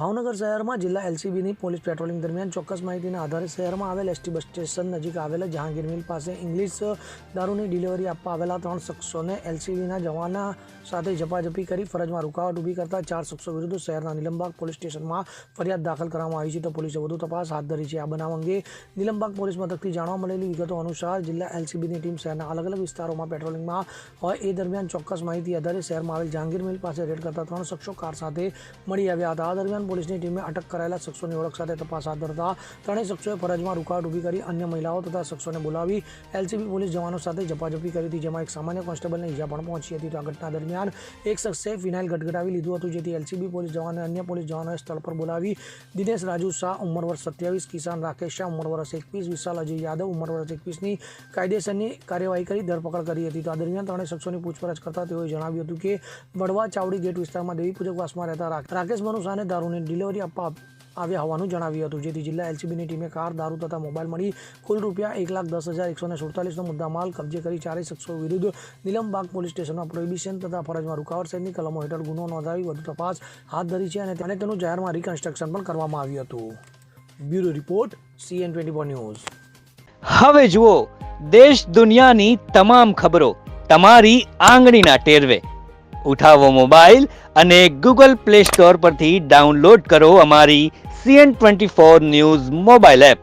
ભાવનગર શહેરમાં જિલ્લા એલસીબીની police patrolling દરમિયાન ચોક્કસ માહિતીના આધારે શહેરમાં આવેલ એસટી બસ સ્ટેશન નજીક આવેલા જહાંગીર મિલ પાસે ઇંગ્લિશ દારૂની ડિલિવરી આપવા આવેલા 3 શખ્સોને એલસીબીના જવાના સાથે ઝપાઝપી કરી ફરજમાં રૂકાવટ ઊભી કરતા 4 શખ્સો વિરુદ્ધ શહેરના નીલમબાગ પોલીસ સ્ટેશનમાં ફરિયાદ દાખલ કરવામાં આવી છે તો પોલીસે વધુ તપાસ હાથ ધરી છે। આ બનાવ અંગે નીલમબાગ પોલીસ મથકથી જાણવા મળેલી વિગતો અનુસાર જિલ્લા એલસીબીની ટીમ શહેરના અલગ અલગ વિસ્તારોમાં પેટ્રોલિંગમાં હોય એ દરમિયાન ચોક્કસ માહિતી આધારે શહેરમાં આવેલ જહાંગીર મિલ પાસે રેડ કરતા 3 શખ્સો કાર સાથે મળી આવ્યા હતા। આ દરમિયાન પોલીસની ટીમે અટક કરાયેલા શખ્સોની ઓળખ સાથે તપાસ હાથ ધરતા ત્રણેય શખ્સોએ ફરજમાં રૂકાવટ ઊભી કરી અન્ય મહિલાઓ તથા શખ્સોને બોલાવી એલસીબી પોલીસ જવાનો સાથે ઝપાઝપી કરી હતી, જેમાં એક સામાન્ય કોન્સ્ટેબલને ઈજા પણ પહોંચી હતી। તો આ ઘટના દરમિયાન એક શખ્સે ફિનાઇલ ગટગટાવી લીધું હતું, જેથી એલસીબી પોલીસ જવાનો અન્ય પોલીસ જવાનોએ સ્થળ પર બોલાવી દિનેશ રાજુ શાહ ઉંમર વર્ષ 27, કિસાન રાકેશ શાહ ઉંમર વર્ષ 21, વિશાલ અજય યાદવ ઉંમર વર્ષ 21ની કાયદેસરની કાર્યવાહી કરી ધરપકડ કરી હતી। તો આ દરમિયાન ત્રણેય શખ્સોની પૂછપરછ કરતા તેઓએ જણાવ્યું હતું કે વડવા ચાવડી ગેટ વિસ્તારમાં દેવી પૂજકવાસમાં રહેતા રાકેશ મનુસાને દારૂની ડિલિવરી આપવા આવ્યા હોવાનું જણાવ્યું હતું, જેથી જિલ્લા એલસીબીની ટીમે કાર, દારૂ તથા મોબાઈલ મળી કુલ રૂપિયા 1,10,147નો મુદ્દામાલ કબજે કરી 4 શખ્સો વિરુદ્ધ નીલમબાગ પોલીસ સ્ટેશનમાં પ્રોહિબિશન તથા ફરજમાં રૂકાવટ સહિતની કલમો હેઠળ ગુનો નોંધાવી વધુ તપાસ હાથ ધરી છે અને તેનું જાહેરમાં રિકન્સ્ટ્રક્શન પણ કરવામાં આવ્યું હતું। Bureau report CN24 news. હવે જુઓ દેશ દુનિયાની તમામ ખબરો તમારી આંગળીના ટેરવે। ઉઠાવો મોબાઈલ અને ગૂગલ પ્લે સ્ટોર પરથી ડાઉનલોડ કરો અમારી CN24 ન્યૂઝ મોબાઈલ એપ।